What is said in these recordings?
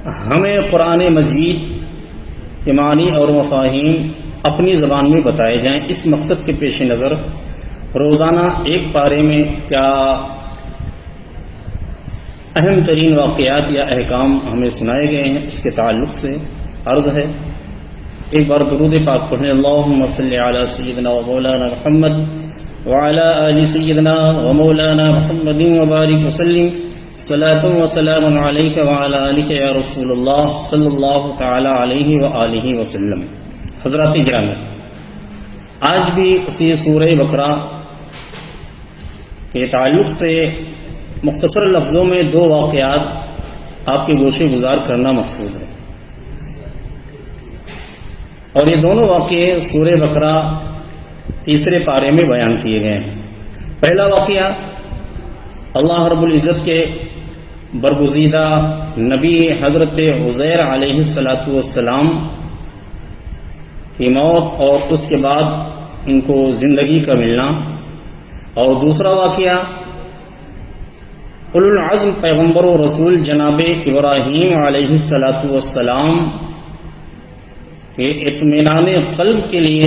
ہمیں قرآن مجید کے معنی اور مفاہیم اپنی زبان میں بتائے جائیں، اس مقصد کے پیش نظر روزانہ ایک پارے میں کیا اہم ترین واقعات یا احکام ہمیں سنائے گئے ہیں، اس کے تعلق سے عرض ہے۔ ایک بار درود پاک پڑھیں، اللہم صلی علی سیدنا و مولانا محمد وعلی آل سیدنا و مولانا محمد وبارک وسلم، صلاۃ و سلام علیک وعلی آلک یا رسول اللہ صلی اللہ تعالی علیہ وآلہ وسلم۔ حضرات گرامی، آج بھی اسی سورہ بقرہ کے تعلق سے مختصر لفظوں میں دو واقعات آپ کے گوشے گزار کرنا مقصود ہے، اور یہ دونوں واقعے سورہ بقرہ تیسرے پارے میں بیان کیے گئے ہیں۔ پہلا واقعہ اللہ رب العزت کے برگزیدہ نبی حضرت عزیر علیہ السلام کی موت اور اس کے بعد ان کو زندگی کا ملنا، اور دوسرا واقعہ اولو العزم پیغمبر و رسول جناب ابراہیم علیہ السلام کے اطمینان قلب کے لیے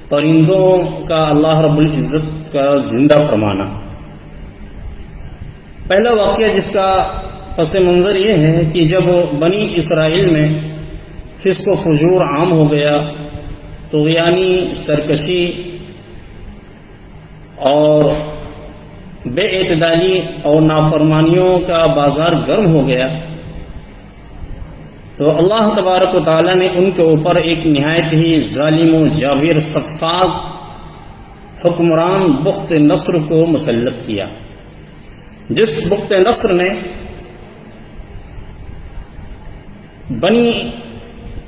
پرندوں کا اللہ رب العزت کا زندہ فرمانا۔ پہلا واقعہ جس کا پس منظر یہ ہے کہ جب بنی اسرائیل میں فسق و فجور عام ہو گیا، طغیانی سرکشی اور بے اعتدالی اور نافرمانیوں کا بازار گرم ہو گیا، تو اللہ تبارک و تعالی نے ان کے اوپر ایک نہایت ہی ظالم و جابر سفاک حکمران بخت نصر کو مسلط کیا، جس بخت نصر نے بنی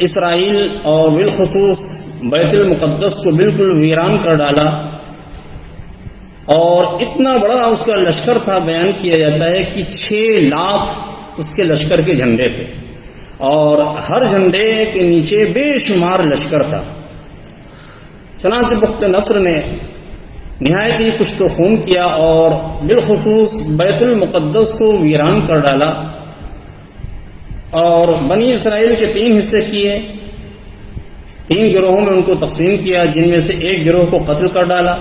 اسرائیل اور بالخصوص بیت المقدس کو بالکل ویران کر ڈالا، اور اتنا بڑا اس کا لشکر تھا، بیان کیا جاتا ہے کہ 6 لاکھ اس کے لشکر کے جھنڈے تھے، اور ہر جھنڈے کے نیچے بے شمار لشکر تھا۔ چنانچہ بخت نصر نے نہایت ہی کشت و خون کیا اور بالخصوص بیت المقدس کو ویران کر ڈالا، اور بنی اسرائیل کے 3 حصے کیے، 3 گروہوں میں ان کو تقسیم کیا، جن میں سے ایک گروہ کو قتل کر ڈالا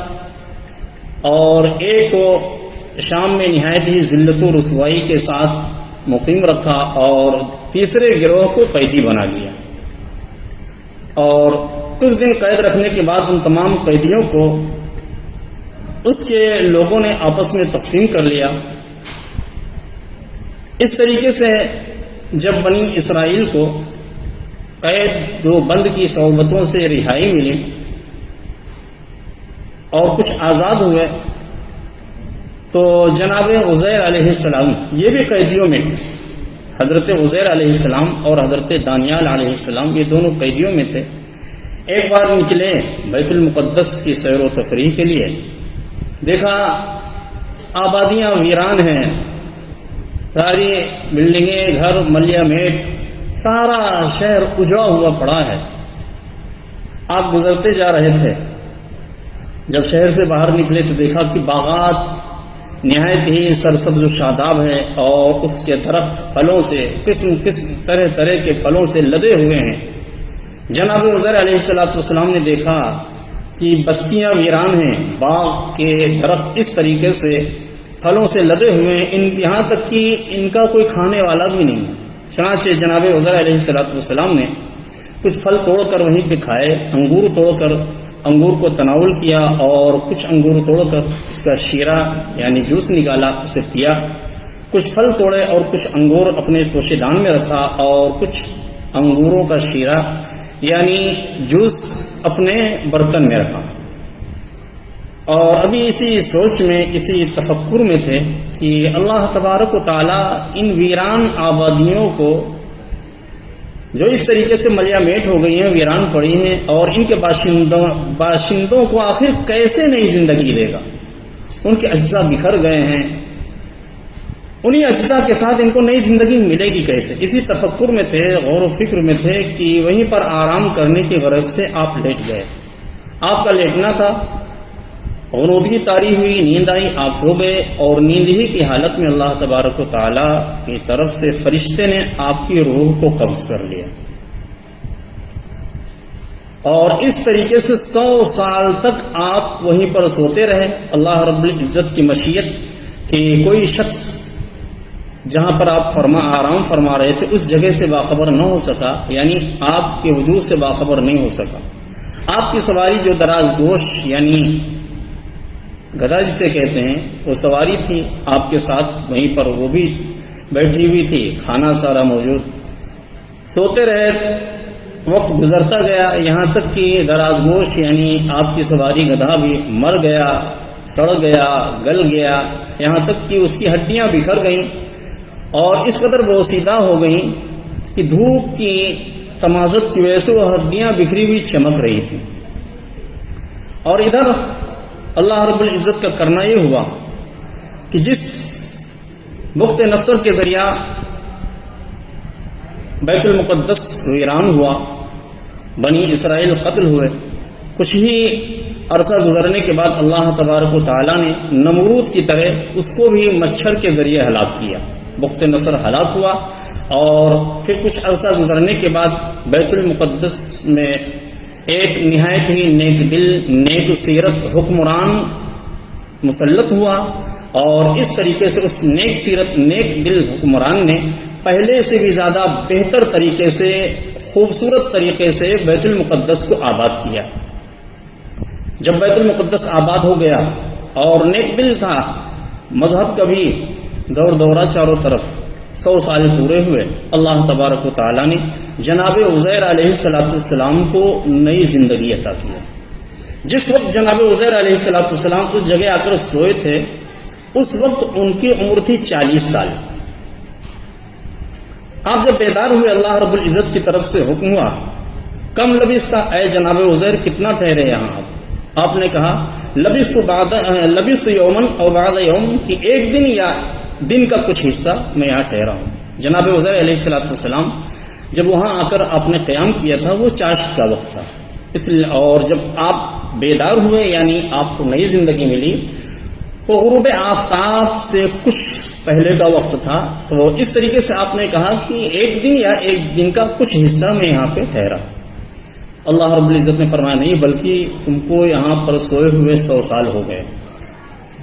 اور ایک کو شام میں نہایت ہی ذلت و رسوائی کے ساتھ مقیم رکھا، اور تیسرے گروہ کو قیدی بنا لیا، اور کچھ دن قید رکھنے کے بعد ان تمام قیدیوں کو اس کے لوگوں نے آپس میں تقسیم کر لیا۔ اس طریقے سے جب بنی اسرائیل کو قید و بند کی صعوبتوں سے رہائی ملی اور کچھ آزاد ہوئے، تو جناب عزیر علیہ السلام یہ بھی قیدیوں میں تھے، حضرت عزیر علیہ السلام اور حضرت دانیال علیہ السلام یہ دونوں قیدیوں میں تھے۔ ایک بار نکلے بیت المقدس کی سیر و تفریح کے لیے، دیکھا آبادیاں ویران ہیں، ساری بلڈنگیں، گھر ملیہ میٹ، سارا شہر اجڑا ہوا پڑا ہے۔ آپ گزرتے جا رہے تھے، جب شہر سے باہر نکلے تو دیکھا کہ باغات نہایت ہی سرسبز و شاداب ہے، اور اس کے درخت پھلوں سے قسم قسم طرح طرح کے پھلوں سے لدے ہوئے ہیں۔ جناب عزیر علیہ السلام نے دیکھا کہ بستیاں ویران ہیں، باغ کے درخت اس طریقے سے پھلوں سے لدے ہوئے ہیں، یہاں تک کہ ان کا کوئی کھانے والا بھی نہیں ہے۔ چنانچہ جناب عزیر علیہ السلام نے کچھ پھل توڑ کر وہیں پہ کھائے، انگور توڑ کر انگور کو تناول کیا، اور کچھ انگور توڑ کر اس کا شیرہ یعنی جوس نکالا، اسے پیا۔ کچھ پھل توڑے اور کچھ انگور اپنے توشے دان میں رکھا، اور کچھ انگوروں کا شیرہ یعنی جوس اپنے برتن میں رکھا، اور ابھی اسی سوچ میں، اسی تفکر میں تھے کہ اللہ تبارک و تعالی ان ویران آبادیوں کو جو اس طریقے سے ملیہ میٹ ہو گئی ہیں، ویران پڑی ہیں، اور ان کے باشندوں کو آخر کیسے نئی زندگی دے گا؟ ان کے اجزاء بکھر گئے ہیں، انہی اجزاء کے ساتھ ان کو نئی زندگی ملے گی کیسے؟ اسی تفکر میں تھے، غور و فکر میں تھے کہ وہیں پر آرام کرنے کی غرض سے آپ لیٹ گئے۔ آپ کا لیٹنا تھا، غنودگی طاری ہوئی، نیند آئی، آپ سو گئے، اور نیند ہی کی حالت میں اللہ تبارک و تعالی کی طرف سے فرشتے نے آپ کی روح کو قبض کر لیا، اور اس طریقے سے 100 سال تک آپ وہیں پر سوتے رہے۔ اللہ رب العزت کی مشیت کہ کوئی شخص جہاں پر آپ آرام فرما رہے تھے اس جگہ سے باخبر نہ ہو سکا، یعنی آپ کے وجود سے باخبر نہیں ہو سکا۔ آپ کی سواری جو دراز گوش یعنی گدھا جسے کہتے ہیں، وہ سواری تھی آپ کے ساتھ، وہیں پر وہ بھی بیٹھی ہوئی تھی، کھانا سارا موجود، سوتے رہے، وقت گزرتا گیا، یہاں تک کہ دراز گوش یعنی آپ کی سواری گدھا بھی مر گیا، سڑ گیا، گل گیا، یہاں تک کہ اس کی ہڈیاں بکھر گئیں اور اس قدر بوسیدہ ہو گئیں کہ دھوپ کی تمازت کی وجہ سے وہ ہڈیاں بکھری ہوئی چمک رہی تھی۔ اور ادھر اللہ رب العزت کا کرنا یہ ہوا کہ جس بخت نصر کے ذریعہ بیت المقدس ویران ہوا، بنی اسرائیل قتل ہوئے، کچھ ہی عرصہ گزرنے کے بعد اللہ تبارک و تعالیٰ نے نمرود کی طرح اس کو بھی مچھر کے ذریعے ہلاک کیا، بخت نصر ہلاک ہوا، اور پھر کچھ عرصہ گزرنے کے بعد بیت المقدس میں ایک نہایت ہی نیک دل، نیک سیرت حکمران مسلط ہوا، اور اس طریقے سے اس نیک سیرت، نیک دل حکمران نے پہلے سے بھی زیادہ بہتر طریقے سے، خوبصورت طریقے سے بیت المقدس کو آباد کیا۔ جب بیت المقدس آباد ہو گیا اور نیک دل تھا، مذہب کا بھی دور دورہ چاروں طرف، 100 سال پورے ہوئے، اللہ تبارک و تعالیٰ نے جناب عزیر علیہ السلام کو نئی زندگی عطا کیا۔ جس وقت جناب عزیر علیہ السلام اس جگہ آ کر سوئے تھے، اس وقت ان کی عمر تھی 40 سال۔ آپ جب بیدار ہوئے، اللہ رب العزت کی طرف سے حکم ہوا، کم لبثت، اے جناب عزیر کتنا ٹھہرے یہاں آپ نے کہا لبثت یومن او بعد یوم، کہ ایک دن یا دن کا کچھ حصہ میں یہاں ٹھہرا ہوں۔ جناب عزیر علیہ السلام جب وہاں آ کر آپ نے قیام کیا تھا، وہ چاشت کا وقت تھا، اس لیے، اور جب آپ بیدار ہوئے یعنی آپ کو نئی زندگی ملی، وہ غروب آفتاب سے کچھ پہلے کا وقت تھا، تو اس طریقے سے آپ نے کہا کہ ایک دن یا ایک دن کا کچھ حصہ میں یہاں پہ ٹھہرا۔ اللہ رب العزت نے فرمایا نہیں، بلکہ تم کو یہاں پر سوئے ہوئے 100 سال ہو گئے۔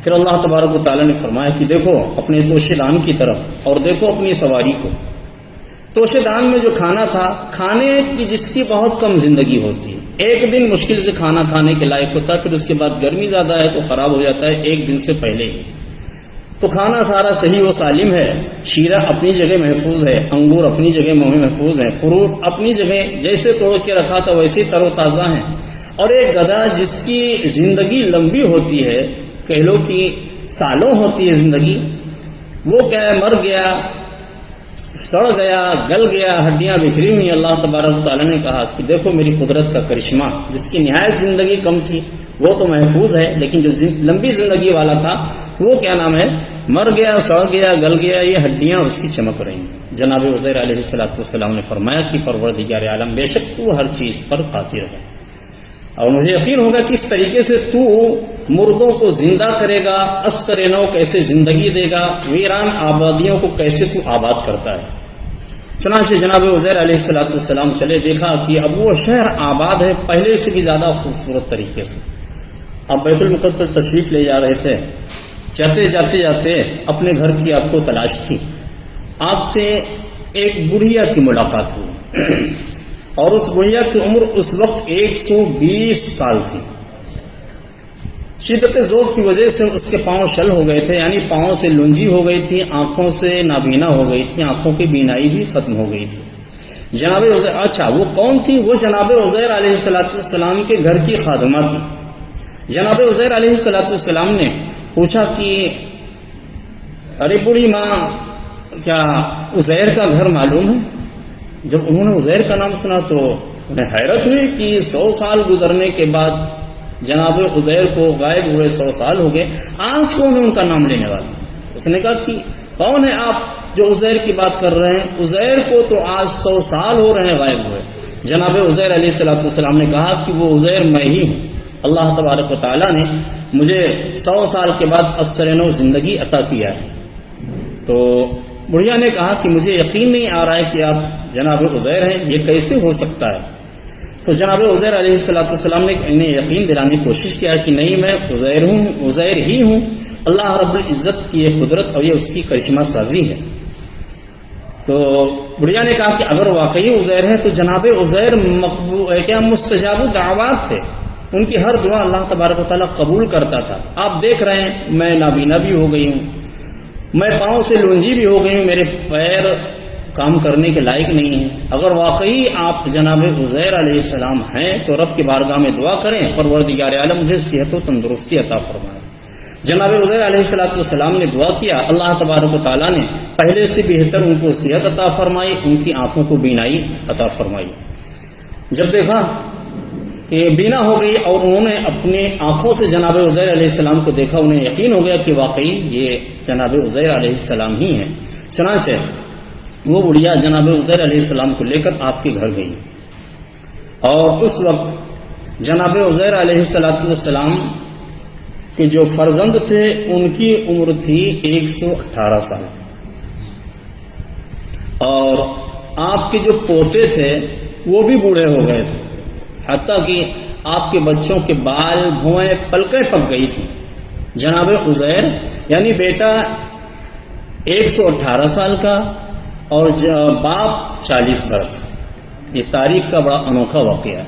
پھر اللہ تبارک و تعالیٰ نے فرمایا کہ دیکھو اپنے توشے دان کی طرف، اور دیکھو اپنی سواری کو۔ توشے دان میں جو کھانا تھا، کھانے کی جس کی بہت کم زندگی ہوتی ہے، ایک دن مشکل سے کھانا کھانے کے لائق ہوتا ہے، پھر اس کے بعد گرمی زیادہ ہے تو خراب ہو جاتا ہے ایک دن سے پہلے ہی، تو کھانا سارا صحیح و سالم ہے، شیرہ اپنی جگہ محفوظ ہے، انگور اپنی جگہ محفوظ ہیں، فروٹ اپنی جگہ جیسے توڑ کے رکھا تھا ویسے تر و تازہ ہیں، اور ایک گدھا جس کی زندگی لمبی ہوتی ہے، کہہ لو کہ سالوں ہوتی ہے زندگی، وہ کیا ہے، مر گیا، سڑ گیا، گل گیا، ہڈیاں بکھری ہوئی۔ اللہ تبارک و تعالیٰ نے کہا کہ دیکھو میری قدرت کا کرشمہ، جس کی نہایت زندگی کم تھی وہ تو محفوظ ہے، لیکن جو لمبی زندگی والا تھا وہ کیا نام ہے، مر گیا، سڑ گیا، گل گیا، یہ ہڈیاں اس کی چمک رہی ہیں۔ جناب عزیر علیہ السلام نے فرمایا کہ پروردگار عالم، بے شک تو ہر چیز پر قادر ہے، اور مجھے یقین ہوگا کہ اس طریقے سے تو مردوں کو زندہ کرے گا، اثر نو کیسے زندگی دے گا، ویران آبادیوں کو کیسے تو آباد کرتا ہے۔ چنانچہ جناب عزیر علیہ السلام چلے، دیکھا کہ اب وہ شہر آباد ہے پہلے سے بھی زیادہ خوبصورت طریقے سے۔ اب بیت المقدس تشریف لے جا رہے تھے، جاتے اپنے گھر کی آپ کو تلاش تھی، آپ سے ایک بڑھیا کی ملاقات ہوئی، اور اس بڑھیا کی عمر اس وقت 120 سال تھی۔ شدت ذوق کی وجہ سے اس کے پاؤں شل ہو گئے تھے، یعنی پاؤں سے لنجی ہو گئی تھی، آنکھوں سے نابینا ہو گئی تھی، آنکھوں کی بینائی بھی ختم ہو گئی تھی۔ جناب عزیر، اچھا وہ کون تھی؟ وہ جناب عزیر علیہ السلام کے گھر کی خادمہ تھی۔ جناب عزیر علیہ السلام نے پوچھا کہ ارے بوڑھی ماں، کیا عزیر کا گھر معلوم ہے؟ جب انہوں نے عزیر کا نام سنا تو انہیں حیرت ہوئی کہ 100 سال گزرنے کے بعد جناب عزیر کو غائب ہوئے 100 سال ہو گئے، آج کون ہے ان کا نام لینے والا؟ اس نے کہا کہ کون ہے آپ جو عزیر کی بات کر رہے ہیں؟ عزیر کو تو آج 100 سال ہو رہے ہیں غائب ہوئے۔ جناب عزیر علیہ السلام نے کہا کہ وہ عزیر میں ہی ہوں۔ اللہ تبارک و تعالیٰ نے مجھے 100 سال کے بعد اثر نو زندگی عطا کیا ہے۔ تو بڑھیا نے کہا کہ مجھے یقین نہیں آ رہا ہے کہ آپ جناب عزیر ہیں، یہ کیسے ہو سکتا ہے؟ تو جناب عزیر علیہ السلام نے انہیں یقین دلانے کی کوشش کیا کہ نہیں، میں عزیر ہوں، عزیر ہی ہوں، اللہ رب العزت کی یہ قدرت اور یہ اس کی کرشمہ سازی ہے۔ تو بڑھیا نے کہا کہ اگر واقعی عزیر ہے تو جناب عزیر مستجاب دعوات تھے، ان کی ہر دعا اللہ تبارک و تعالیٰ قبول کرتا تھا۔ آپ دیکھ رہے ہیں میں نابینا بھی ہو گئی ہوں، میں پاؤں سے لونجی بھی ہو گئی ہوں، میرے پیر کام کرنے کے لائق نہیں ہیں۔ اگر واقعی آپ جناب عزیر علیہ السلام ہیں تو رب کی بارگاہ میں دعا کریں، پروردگار عالم مجھے صحت و تندرستی عطا فرمائے۔ جناب عزیر علیہ السلام نے دعا کیا، اللہ تبارک و تعالیٰ نے پہلے سے بہتر ان کو صحت عطا فرمائی، ان کی آنکھوں کو بینائی عطا فرمائی۔ جب دیکھا کہ بینا ہو گئی اور انہوں نے اپنے آنکھوں سے جناب عزیر علیہ السلام کو دیکھا، انہیں یقین ہو گیا کہ واقعی یہ جناب عزیر علیہ السلام ہی ہیں۔ چنانچہ وہ بڑھیا جناب عزیر علیہ السلام کو لے کر آپ کے گھر گئی، اور اس وقت جناب عزیر علیہ السلام کے جو فرزند تھے ان کی عمر تھی 118 سال، اور آپ کے جو پوتے تھے وہ بھی بوڑھے ہو گئے تھے، حتیٰ کہ آپ کے بچوں کے بال بھویں پلکیں پک گئی تھی۔ جناب عزیر یعنی بیٹا 118 سال کا اور باپ 40 برس، یہ تاریخ کا بڑا انوکھا واقعہ ہے۔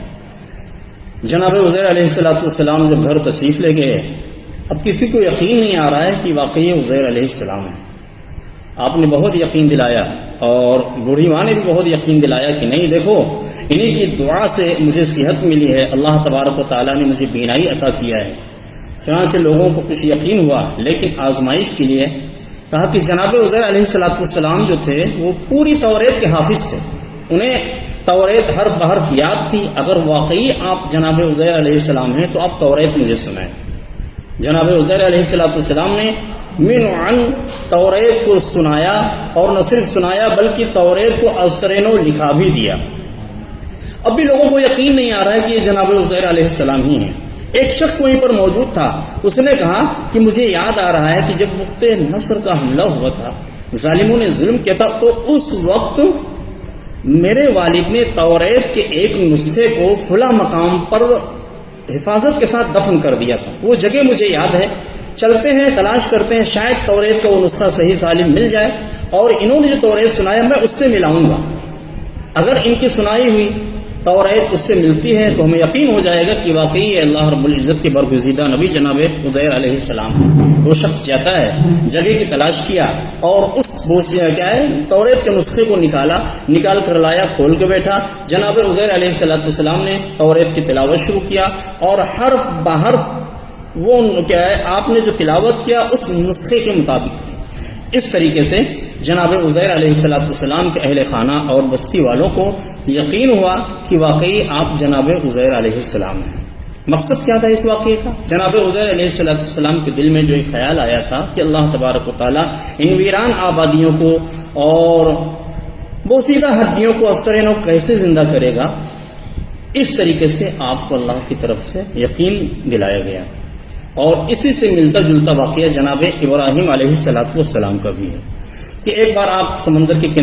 جناب عزیر علیہ السلام جب گھر تشریف لے گئے، اب کسی کو یقین نہیں آ رہا ہے کہ واقعی عزیر علیہ السلام ہے۔ آپ نے بہت یقین دلایا اور بوڑھی ماں نے بھی بہت یقین دلایا کہ نہیں، دیکھو انہی کی دعا سے مجھے صحت ملی ہے، اللہ تبارک و تعالیٰ نے مجھے بینائی عطا کیا ہے۔ چنانچہ لوگوں کو کچھ یقین ہوا، لیکن آزمائش کے لیے کہا کہ جناب عزیر علیہ السلام جو تھے وہ پوری توریت کے حافظ تھے، انہیں توریت ہر بہر کی یاد تھی۔ اگر واقعی آپ جناب عزیر علیہ السلام ہیں تو آپ توریت مجھے سنائیں۔ جناب عزیر علیہ السلام نے من عن توریت کو سنایا، اور نہ صرف سنایا بلکہ توریت کو اثرینو لکھا بھی دیا۔ اب بھی لوگوں کو یقین نہیں آ رہا ہے کہ یہ جناب عزیر علیہ السلام ہی ہیں۔ ایک شخص وہیں پر موجود تھا، اس نے کہا کہ مجھے یاد آ رہا ہے کہ جب وقت نصر کا حملہ ہوا تھا، ظالموں نے ظلم کیا تھا، تو اس وقت میرے والد نے توریت کے ایک نسخے کو فلاں مقام پر حفاظت کے ساتھ دفن کر دیا تھا۔ وہ جگہ مجھے یاد ہے، چلتے ہیں تلاش کرتے ہیں، شاید توریت کا وہ نسخہ صحیح سالم مل جائے، اور انہوں نے جو توریت سنایا میں اس سے ملاؤں گا۔ اگر ان کی سنائی ہوئی توریت اس سے ملتی ہے تو ہمیں یقین ہو جائے گا کہ واقعی اللہ رب العزت کے برگزیدہ نبی جناب عزیر علیہ السلام ہے۔ وہ شخص جاتا ہے، جگہ کی تلاش کیا، اور اس توریت کے نسخے کو نکال کر لایا، کھول کے بیٹھا۔ جناب عزیر علیہ السلام نے توریت کی تلاوت شروع کیا، اور حرف بحرف وہ آپ نے جو تلاوت کیا اس نسخے کے مطابق کی۔ اس طریقے سے جناب عزیر علیہ السلام کے اہل خانہ اور بستی والوں کو یقین ہوا کہ واقعی آپ جناب عزیر علیہ السلام ہیں۔ مقصد کیا تھا اس واقعے کا؟ جناب عزیر علیہ السلام کے دل میں جو ایک خیال آیا تھا کہ اللہ تبارک و تعالیٰ ان ویران آبادیوں کو اور بوسیدہ ہڈیوں کو اثر نو کیسے زندہ کرے گا، اس طریقے سے آپ کو اللہ کی طرف سے یقین دلایا گیا، اور اسی سے ملتا جلتا واقعہ جناب ابراہیم علیہ السلام کا بھی ہے کہ ایک بار آپ سمندر کے کنارے